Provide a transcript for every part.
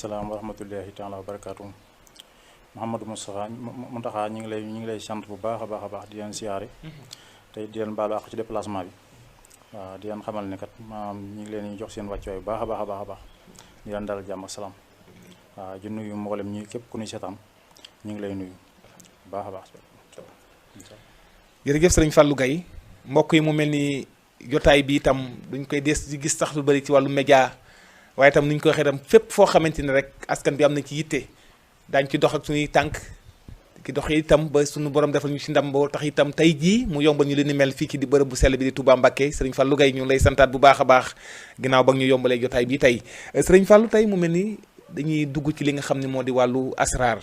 salaam wa rahmatullahi taala wa barakaatu. Mouhamadou Mountakha ñu ngi lay sant bu baax a baax di leen siyaare. tey di leen baalu àq ci déplacement bi. waaw di leen xamal ne kat maanaam ñu ngi leen di jox seen wàccuwaay bu baax a baax di leen dalal jàmm ak salaam. waaw di nuyu mboolem ñi képp ku ñuy seetaan ñu ngi lay nuyu bu baax a baax. jërëjëf sëriñ Fallou Gaye mbokk yi mu mel ni jotaay bi itam duñ koy des di gis sax lu bari ci wàllu média waaye itam ni ñu ko waxee itam fépp foo xamante ni rek askan bi am na ci yitte daañ ci dox ak suñuy tànk ki dox itam ba suñu borom defal ñu ci ndam boo tax itam tey jii mu yombal ñu leen ni mel fii ci di bërëb bu sell bi di Touba Mbacké sëriñ Fallou Gaye ñu lay santaat bu baax a baax ginnaaw ba ñu yombalee jotaay bi tey sëriñ Fallou tey mu mel ni dañuy dugg ci li nga xam ne moo di wàllu asraar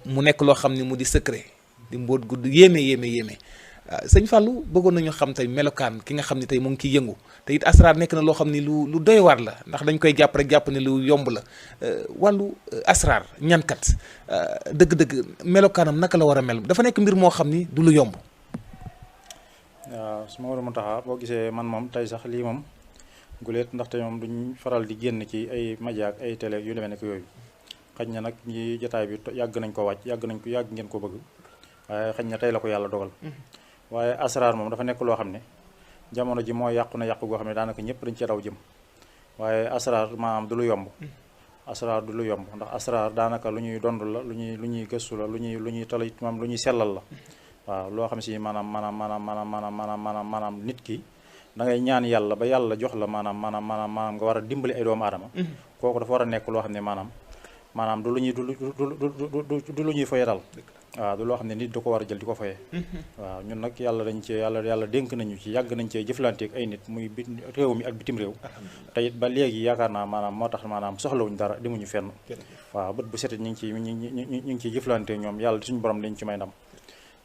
mu nekk loo xam ne mu di secret di mbóot gudd yéeme sëñ Fallou bëggoon nañu xam tey melokaan ki nga xam ne tey mu ngi ciy yëngu te it asraar nekk na loo xam ni lu doy waar la ndax dañ koy jàpp rek jàpp ne lu yomb la wàllu asraar ñaankat dëgg-dëgg melokaanam naka la war a mel dafa nekk mbir moo xam ni du lu yomb. waaw su ma war a mu taxaa boo gisee man moom tey sax lii moom guleet ndaxte moom duñ faral di génn ci ay média ak ay télé yu demee nekk yooyu xëy na nag ñi jotaay bi yàgg nañ ko wàcc yàgg ngeen ko bëgg waaye xëy na tey la ko yàlla dogal. waaye asraar moom dafa nekk loo xam ne jamono ji moo yàqu goo xam ne daanaka ñëpp dañ ci daw jëm waaye asraar maanaam du lu yomb. asraar du lu yomb ndax asraar daanaka lu ñuy dond la lu ñuy gëstu la lu ñuy talit moom lu ñuy sellal la. waaw loo xam si maanaam nit ki da ngay ñaan yàlla ba yàlla jox la maanaam nga war a dimbali ay doomu aadama. kooku dafa war a nekk loo xam ne maanaam du lu ñuy foye dal. waaw du loo xam ne nit da ko war a jël di ko foye. waaw ñun nag yàlla dénk nañu ci yàgg nañ cee jëflanteeg ay nit muy réew mi ak bitim réew. te it ba léegi yaakaar naa moo tax soxlawuñ dara demuñu fenn. waaw bët bu setee ñu ngi ciy jëflanteeg ñoom yàlla suñu borom dañ ci may ndam.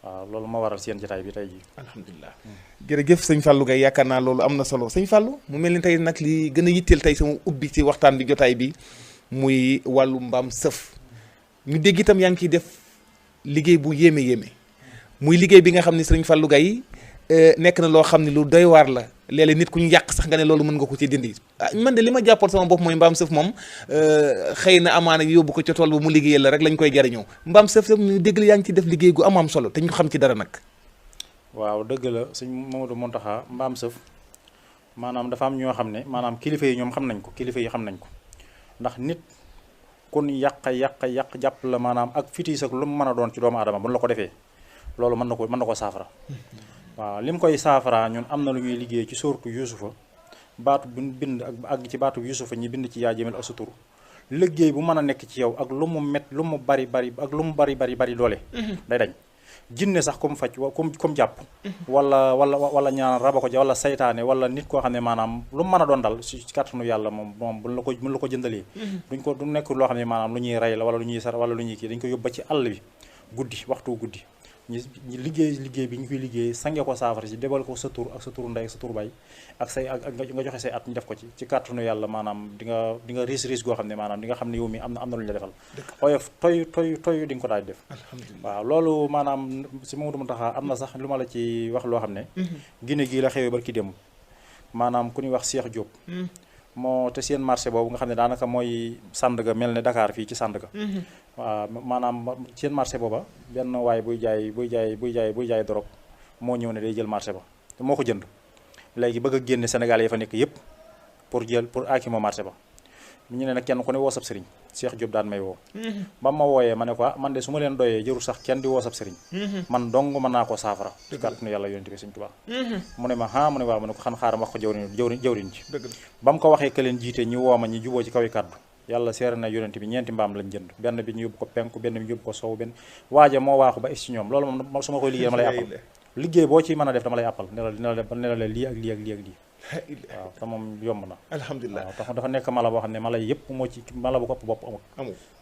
waaw loolu moo waral seen jotaay bi tey jii. alhamdulilah jërëjëf sëñ Fallou Gaye yaakaar naa loolu am na solo sëñ Fallou mu mel ni tey nag li gën a yitteel tey sama ubbi ci waxtaan bi jotaay bi muy wàllu mbaam sëf ñu dégg itam yaa ngi ciy def liggéey bu yéeme muy liggéey bi nga xam ne sëriñ Fallou Gaye nekk na loo xam ne lu doy waar la léeg-léeg nit ku ñu yàq sax nga ne loolu mën nga ko ci dindi man de li ma jàppoon sama bopp mooy mbaam sëf moom xëy na amaana yóbbu ko ca tool ba mu liggéeyal la rek lañ koy jariñoo mbaam sëf ñu dégg la yaa ngi ci def liggéey gu am solo te ñu xam ci dara nag. waaw dëgg la sëñ Mamadou Mountakha mbaam sëf maanaam dafa am ñoo xam ne maanaam kilifa yi ñoom xam nañ ko ndax nit kun yàq jàpp la maanaam ak fitis ak lu mu mën a doon ci doomu aadama bu la ko defee loolu mën na ko saafara. waaw li mu koy saafara ñun am na lu ñuy liggéey ci sooratu Yuusufa baatu bu bind ak ci baatu Yuusufa ñi bind ci yaa jëmel asutur liggéey bu mën a nekk ci yow ak lu mu bari doole. day dañ jinne sax comme faj comme jàpp. wala ñaan raba ko ja wala saytaane wala nit koo xam ne maanaam lu mu mën a doon dal ci kàttanu yàlla moom buñ la ko jëndalee. du nekk loo xam ne maanaam lu ñuy rey la wala lu ñuy sar wala lu ñuy kii dañ ko yóbbu ba ci àll bi waxtu guddi ñu liggéey bi ñu koy liggéey sange ko saafara ci debal ko sa tur ak sa tur ndey ak sa tur bay ak nga joxe say at ñu def ko ci kàttanu yàlla maanaam di nga riis goo xam ne maanaam di nga xam ne yow mi am na lu ñu la defal oyof toy di nga ko daal di def. waaw loolu maanaam si Mamadou Mountakha am na sax lu ma la ci wax loo xam ne Guinée gii la xewee barki démb maanaam ku ñuy wax Cheikh Diop moo te seen marché boobu nga xam ne daanaka mooy Sandaga mel ne Dakar fii ci Sandaga. waaw maanaam seen marché booba benn waay buy jaay dorog moo ñëw ne day jël marché ba te moo ko jënd léegi bëgg a génne Sénégal yi fa nekk yëpp pour aaki moo marché ba ñu ne nag kenn ku ne woo sab sëriñ Cheikh Diop daan may woo. ba ma wooyee ma ne ko man de su ma leen doyee jërul sax kenn di woo sab sëriñ man dong mën naa ko saafara ci kàttanu yàlla yonent bi Sëriñ Tuubaa mu ne ma mu ne waaw mu ne ko xan xaaram wax ko jawriñ ci ba mu ko waxee ka leen jiite ñu woo ma ñu juboo ci kaw yi kàddu yàlla seere na yonent bi ñeenti mbaam lañ jënd benn bi ñu yóbbu ko penku benn bi ñu yóbbu ko sow benn waaja moo waaxu ba ci ñoom loolu moom su ma koy liggéey dama lay appal liggéey boo ci mën a def dama lay appal ne la lii ak lii ak lii ak lii waaw te moom yomb na alhamdulilah waaw tax dafa nekk mala boo xam ne mala yëpp moo ci mala bu ko ëpp bopp amul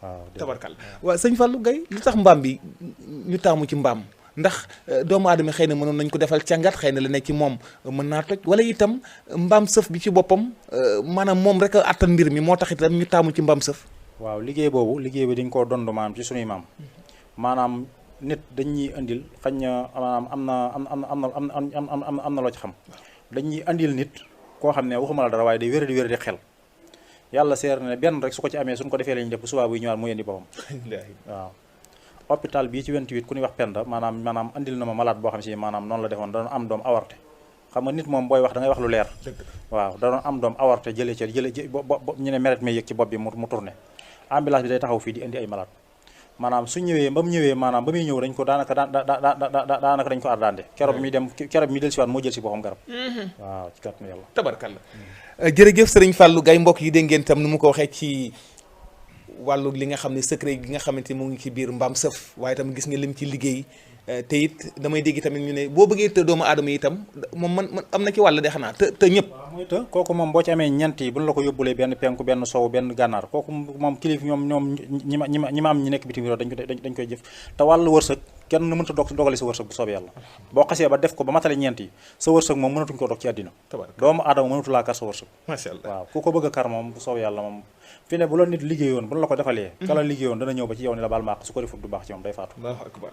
waaw tabarkal waaw sëñ Fallou Gaye lu tax mbaam bi ñu taamu ci mbaam ndax doomu aadama xëy na mënoon nañ ko defal càngat xëy na la nekk ci moom mën naa toj wala itam mbaam sëf bi ci boppam maanaam moom rek a attan mbir mi moo tax itam ñu taamu ci mbaam sëf. waaw liggéey bi dañ koo dond maanaam ci sunuy maam maanaam nit dañuy indil xañ na am na loo ci xam dañuy indil nit koo xam ne waxuma la dara waaye day wér di xel yàlla seer na ne benn rek su ko ci amee suñ ko defee lañu def bu subaa buy ñëwaat mu indi boppam waaw hôpital bii ci 28 ku ñuy wax Penda maanaam andil na ma malade boo xam si maanaam noonu la defoon da doon am doom avorté xam nga nit moom booy wax da ngay wax lu leer waaw da doon am doom avorté jële ñu ne meret may yëg ci bopp bi mu tourné ambulance bi day taxaw fii di indi ay malade maanaam su ñëwee ba mu ñëwee maanaam ba muy ñëw dañ ko daanaka dañ ko ardande keroog bi muy dem keroog bi muy del si waat moo jël si boppam garab waaw ci kàttanu yàlla tabarkalla jërëjëf sëriñ Fallou Gaye mbokk yi dégg ngeen tam nu mu ko waxee ci wàllu li nga xam ne secret gi nga xamante mu ngi ci biir mbaam sëf waaye tam gis nga lim ci liggéey te it damay dégg tamit ñu ne boo bëggee të doomu aadama yi itam moom man am na ci wàll de xanaa te ñëpp mooy të kooku moom boo ci amee ñent yi bu ñu la ko yóbbulee benn penku benn sow benn gànnaar kooku moom kilif ñoom ñi ma am ñi nekk bitim réew dañ koy jëf te wàllu wërsëg kenn mënta dogale sa wërsëg bu soobee yàlla boo xasee ba def ko ba matale ñeent yi sa wërsëg moom mënatuñ ko dog ci àddina doomu aadama mënatu laa kar sa wërsëg macha allah waaw ku ko bëgg a kar moom bu soobee yàlla moom fi ne bu la nit liggéeyoon bu la ko defalee kala liggéeyoon dana ñëw ba ci yow ni la baal maaq su ko defut du baax ci moom day faatu allahu akbar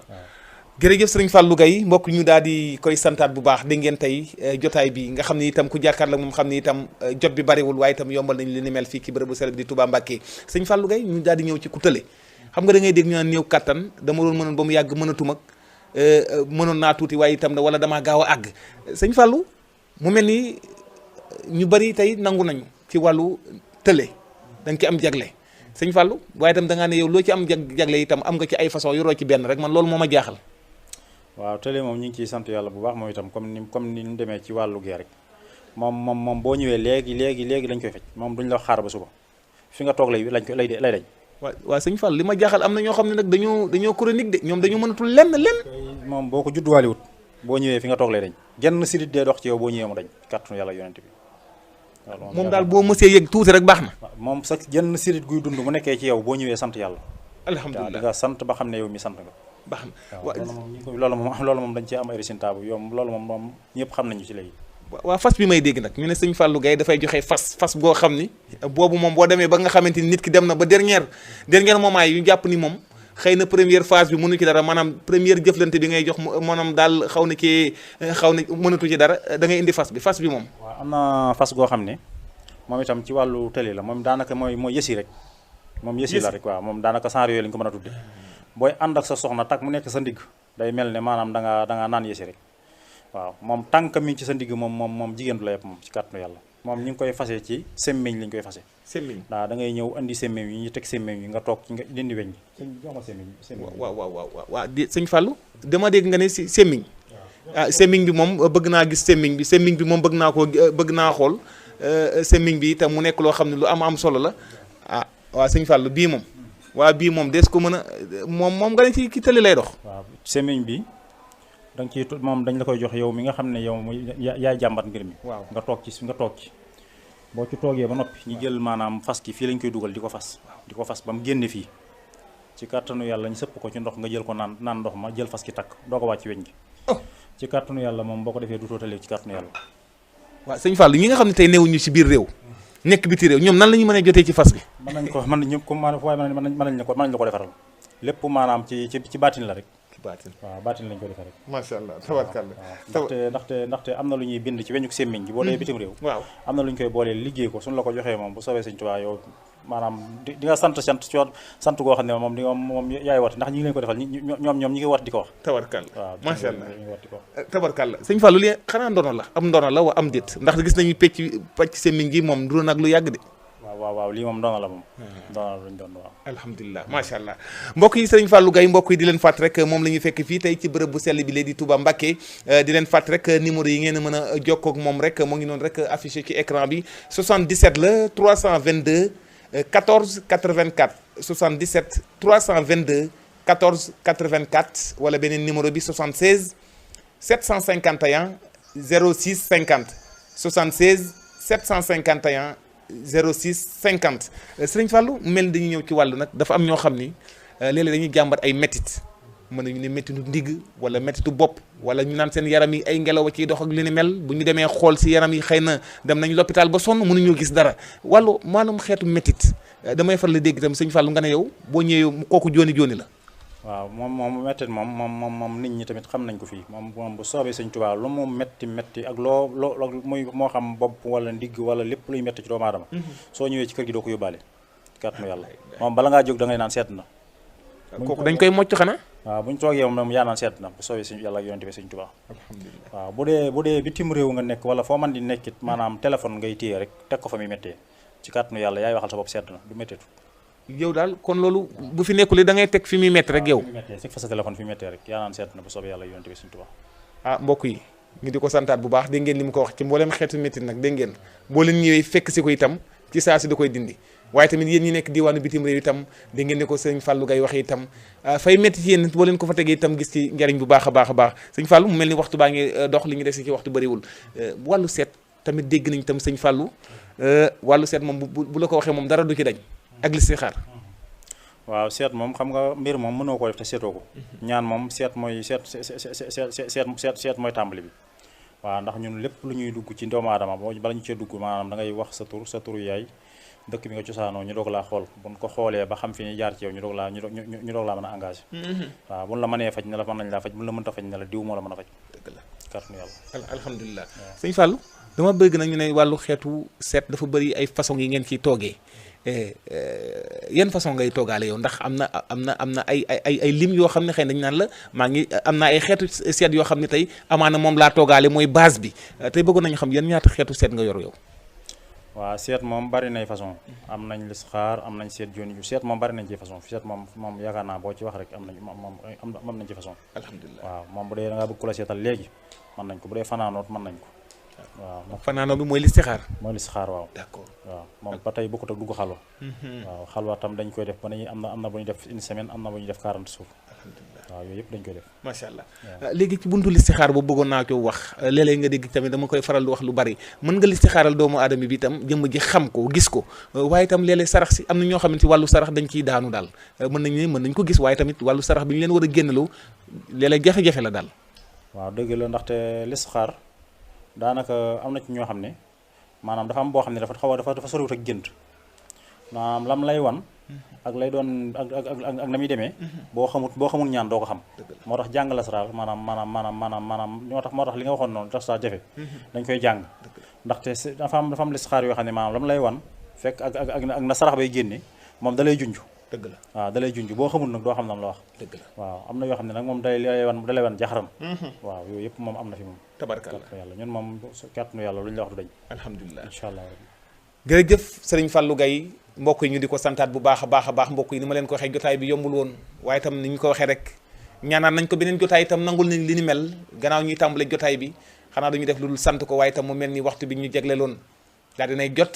jërëjëf sëriñ Fallou Gaye mbokk ñu daal di koy santaat bu baax dégg ngeen tey jotaay bi nga xam ne itam ku jàkkaar la moom xam ne itam jot bi bariwul waaye itam yombal nañ li ni mel fii ci bërëb bu sell bi di Touba Mbacké sëriñ Fallou Gaye ñu daal di ñëw ci ku tële xam nga da ngay dégg ñu naan néew kattan dama doon mënoon ba mu yàgg mënatum ak mënoon naa tuuti waaye itam wala damaa gaaw a àgg sëñ Fallou mu mel ni ñu bari tey nangu nañu ci wàllu tële da nga ci am jagle sëñ Fallou waaye itam da ngaa ne yow loo ci am jagle itam am nga ci ay façon yoroo ci benn rek man loolu moo ma jaaxal waaw télé moom ñu ngi ciy sant yàlla bu baax moom itam comme ni ñu demee ci wàllu gee rek moom boo ñëwee léegi lañ koy faj moom duñ la xaar ba suba fi nga toog lay dañ waaw sëñ Fall li ma jaaxal am na ñoo xam ne nag dañoo chronique de ñoom dañoo mënatul lenn moom boo ko judduwaaliwut boo ñëwee fi nga toog lay dañ genn sirit dee dox ci yow boo ñëwee mu dañ kàttanu yàlla yonent bi moom daal boo mësee yëg tuuti rek baax na moom sax genn sirit guy dund mu nekkee ci yow boo ñëwee sant yàlla alhamdulilah di nga sant ba xam ne yow mi sant nga baax na loolu moom dañ cee am ay résultat bu yomb loolu moom ñëpp xam nañu ci léegi waaw fas bi may dégg nag ñu ne sëñ Fallou Gaye dafay joxe fas boo xam ni boobu moom boo demee ba nga xamante ni nit ki dem na ba dernier moment yi ñu jàpp ni moom xëy na première phase bi mënu ci dara maanaam première jëflante bi ngay jox maanaam daal xaw na mënatu ci dara da ngay indi fas bi moom waaw am na fas goo xam ne moom itam ci wàllu télé la moom daanaka mooy yësi rek moom yësi la rek waaw moom daanaka sans yooyu lañu ko mën a tudde booy ànd ak sa soxna tak mu nekk sa ndigg day mel ne maanaam da nga naan yësi rek waaw moom tànk mi ci sa ndigg moom jigéen du la yëpp moom ci kàttanu yàlla moom ñu ngi koy fase ci semmiñ lañ koy fase semmiñ waaw da ngay ñëw andi semmiñ yi ñu teg semmiñ yi nga toog ci nga dindi weñ gi jox ma semmiñ waaw di sëñ Fallou dama dégg nga ne si semmiñ semmiñ bi moom bëgg naa gis semmiñ bi moom bëgg naa xool semmiñ bi itam mu nekk loo xam ne lu am solo la waaw sëñ Fallou bii moom waaw bii moom des ko mën a moom nga ne ci ki tëli lay dox waaw semmiñ bi danga ci moom dañ la koy jox yow mi nga xam ne yow yaay jàmbat mbir mi waaw nga toog ci boo ci toogee ba noppi ñu jël maanaam fas ki fii lañ koy dugal di ko fas ba mu génne fii ci kàttanu yàlla ñu sëpp ko ci ndox nga jël ko naan ndox ma jël fas ki takk doo ko wàcc weñ gi ci kàttanu yàlla moom boo ko defee du tootalee ci kàttanu yàlla waaw sëñ Fallou ñi nga xam ne tey newuñu ci biir réew nekk biti réew ñoom nan la ñu mën a jotee ci fas bi mën nañ la ko defaral lépp maanaam ci baatin la rek waaw baatin lañ ko defee rek macha allah tabarkalla ndaxte am na lu ñuy bind ci weñu semmiñ gi boo dee bitim réew waaw am na lu ñu koy boolee liggéey ko suñu la ko joxee moom bu soobee Sëñ Tuubaa yow maanaam di nga sant goo xam ne moom yaay woote ndax ñi ngi leen ko defal ñoom ñi ngi wat di ko wax tabarkalla waaw macha allah ñi ngi wat di ko wax tabarkalla sëñ Fallou li xanaa ndono la wa am déet ndax gis nañu pàcc semmiñ gi moom du nag lu yàgg de waaw lii moom doona la moom doona lañ doon waaw alhamdulilah macha allah mbokk yi sëriñ Fallou Gaye mbokk yi di leen fàtt rek moom la ñuy fekk fii tey ci bërëb bu sell bi léegi di Touba Mbacké di leen fàtt rek numéro yi ngeen a mën a jokkoo ak moom rek mu ngi noonu rek affiché ci écran bi 77 la 322 14 84 77 322 14 84 wala beneen numéro bi 76 751 06 50 76 751 06 50 sëriñ Fallou mel ni dañuy ñëw ci wàllu nag dafa am ñoo xam ni léeg-léeg dañuy jàmbat ay métit mën nañu ne méttitu ndigg wala méttitu bopp wala ñu naan seen yaram yi ay ngelaw a ciy dox ak li ni mel bu ñu demee xool si yaram yi xëy na dem nañ l'hôpital ba sonn mënuñoo gis dara wàllu maanaam xeetu métit damay faral di dégg itam sëñ Fallou nga ne yow boo ñëwee kooku jooni la waaw moom mettit moom nit ñi tamit xam nañ ko fii moom bu soobee Sëñ Tuubaa lu mu metti ak loo muy moo xam bopp wala ndigg wala lépp luy metti ci doomu aadama soo ñëwee ci kër gi doo ko yóbbaale kàttanu yàlla moom bala ngaa jóg da ngay naan seet na kooku dañ koy mocc xanaa waaw bu ñu toogee moom yaa naan seet na bu soobee Sëñ yàlla ak yonent bi Sëñ Tuubaa alhamdulilah waaw bu dee bitim réew nga nekk wala foo man di nekkit maanaam téléphone ngay téye rek teg ko fa muy méttee ci kàttanu yàlla yaay waxal sa bopp seet na du métteetu yow daal kon loolu bu fi nekkul da ngay teg fi muy métti rek yow teg fa sa téléphone fi mu méttee rek yaa naan seet na bu soobee yàlla ak yonent bi Sëñ Tuubaa ah mbokk yi ngi di ko santaat bu baax dégg ngeen li mu ko wax ci mboolem xeetu métti nag dégg ngeen boo leen ñëwee fekk si ko itam ci saa si da koy dindi waaye tamit yéen ñi nekk diwaanu bitim réew itam dégg ngeen ne ko sëñ Fallou Gaye waxee itam fay métti ci yéen boo leen ko fa tegee itam gis ci njariñ bu baax a baax sëñ Fallou mu mel ni waxtu baa ngi dox li ñu des ci waxtu bëriwul wàllu seet tamit dégg nañ itam sëñ Fallou wàllu seet moom bu la ko waxee moom dara du ci dañ ak listixaar waaw seet moom xam nga mbir moom mënoo koo def te seetoo ko ñaan moom seet mooy seet mooy tàmbali bi waaw ndax ñun lépp lu ñuy dugg ci doomu aadama bala ñu cee dugg maanaam da ngay wax sa turu yaay dëkk bi nga cosaanoo ñu doog laa xool buñ ko xoolee ba xam fi ñuy jaar ci yow ñu doog laa mën a engagé waaw buñ la mënee faj ne la mën nañ laa faj buñ la mënta faj ne la diw moo la mën a faj dëgg la kàttanu yàlla alhamdulilah sëñ Fallou dama bëgg nag ñu ne wàllu xeetu seet dafa bëri ay façon yi ngeen ciy toogee yan façon ngay toogaale yow ndax am na ay lim yoo xam ne xëy nañ naan la maa ngi am na ay xeetu seet yoo xam ne tey amaana moom laa toogaale mooy base bi tey bëggoon nañu xam yan ñaata xeetu seet nga yor yow waaw seet moom bari nay façon am nañ listixaar am nañ seet jooni yu seet moom bari nañ ci façon seet moom yaakaar naa boo ci wax rek am nañ ci façon alhamdulilah waaw moom bu dee da ngaa bëgg ku la seetal léegi mën nañ ko bu dee fanaanoot mën nañ ko waaw fanaanoo bi mooy listixaar mooy listixaar waaw d'accord waaw moom ba tey bokkut ak dugg xalwa waaw xalwa tam dañ koy def ba nañu am na bu ñu def une semaine am na bu ñu def 40 jours waaw yooyu yëpp dañ koy def macha allah léegi ci buntu listixaar boobu bëggoon naa ko wax léeg-léeg nga dégg tamit dama koy faral di wax lu bari mën nga listixaaral doomu aadama bi itam jëmm ji xam ko gis ko waaye itam léeg-léeg sarax si am na ñoo xamante wàllu sarax dañ ciy daanu daal mën nañ ko gis waaye tamit wàllu sarax bi ñu leen war a génnaloo léeg-léeg jafe-jafe la daal waaw dëgg la ndaxte listixaar daanaka am na ci ñoo xam ne maanaam dafa am boo xam ne dafa soriwut ak gént maanaam lam lay wan ak lay doon ak na muy demee boo xamul ñaan doo ko xam moo tax jàng lasraar maanaam moo tax li nga waxoon noonu tax saa jafe dañ koy jàng ndaxte dafa am listixaar yoo xam ne maanaam lam lay wan fekk ak na sarax bay génne moom da lay junj dëgg la waaw da lay junj boo xamul nag doo xam nam la wax dëgg la waaw am na yoo xam ne nag moom da lay wan jaxaran waaw yooyu yëpp moom am na fi moom tabarkalla yàlla ñun moom kàttanu yàlla lu ñu la wax du dañ alhamdulilah incha allah jërëjëf sëriñ Fallou Gaye mbokk yi ñu di ko santaat bu baax a baax mbokk yi ni ma leen ko waxee jotaay bi yombul woon waaye itam ni ñu ko waxee rek ñaanaan nañ ko beneen jotaay itam nangul nañ li ni mel gannaaw ñuy tàmbale jotaay bi xanaa dañuy def lu dul sant ko waaye itam mu mel ni waxtu bi ñu jegleeloon daal dinay jot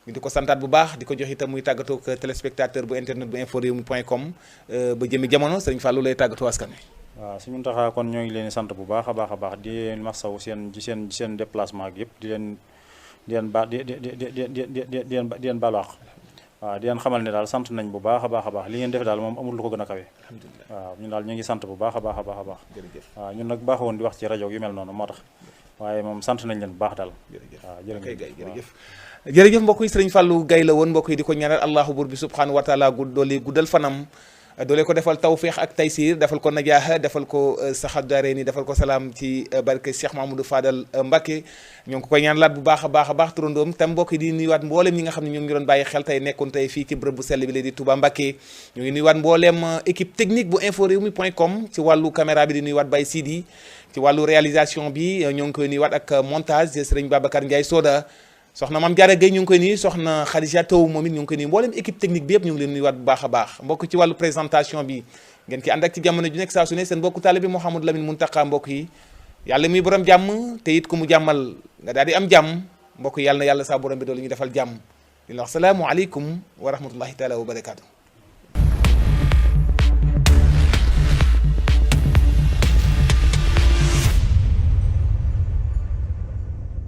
ñu di ko santaat bu baax di ko jox itam muy tàggatoo ak téléspectateur bu internet bu inforewmi.com ba jëmi jamono sëriñ Fallou lay tàggatoo askan wi waaw suñu taxaa kon ñoo ngi leen di sant bu baax a baax di leen masaw seen déplacement ak yëpp di leen baalu àq waaw di leen xamal ne daal sant nañ bu baax a baax li ngeen def daal moom amul lu ko gën a kawe waaw ñun daal ñu ngi sant bu baax a baax waaw ñun nag baaxoon di wax ci rajo yu mel noonu moo tax waaye moom sant nañ leen bu baax daal waaw jërëjëf mbokk yi sëriñ Fallou Gaye la woon mbokk yi di ko ñaanal allahu buur bi subhanahu wa taala doole guddal fanam doole ko defal tawféex ak taysir defal ko najaaha defal ko saxad daareeni defal ko salaam ci barke Cheikh Mamadou Fadal Mbacké ñoo ngi ko koy ñaanalaat bu baax a baax turandoom tam mbokk yi di nuyuwaat mbooleem ñi nga xam ne ñoo ngi doon bàyyi xel tey nekkoon tey fii ci bërëb bu sell bi la di Touba Mbacké ñoo ngi nuyuwaat mbooleem équipe technique bu inforewmi.com ci wàllu caméra bi di nuyuwaat Baye Sidi ci wàllu réalisation bi ñoo ngi koy nuyuwaat ak montage sëriñ Babacar Ndiaye Soda soxna Mame Diarra Gueye ñu ngi koy nuyu soxna Khadija Taw moom it ñu ngi koy nuyu mboolem équipe technique bi yëpp ñu ngi leen nuyuwaat bu baax a baax mbokk ci wàllu présentation bi ngeen ki ànd ak ci jamono ju nekk saa su ne seen mbokku taalibe bi Mouhamadou Lamine Muntaka mbokk yi yàlla muy borom jàmm te it ku mu jàmmal nga daal di am jàmm mbokk yi yàlla na yàlla saa borom bi doolu ñu defal jàmm di la wax salaamu aleykum wa rahmatullahi taala wa barakaatu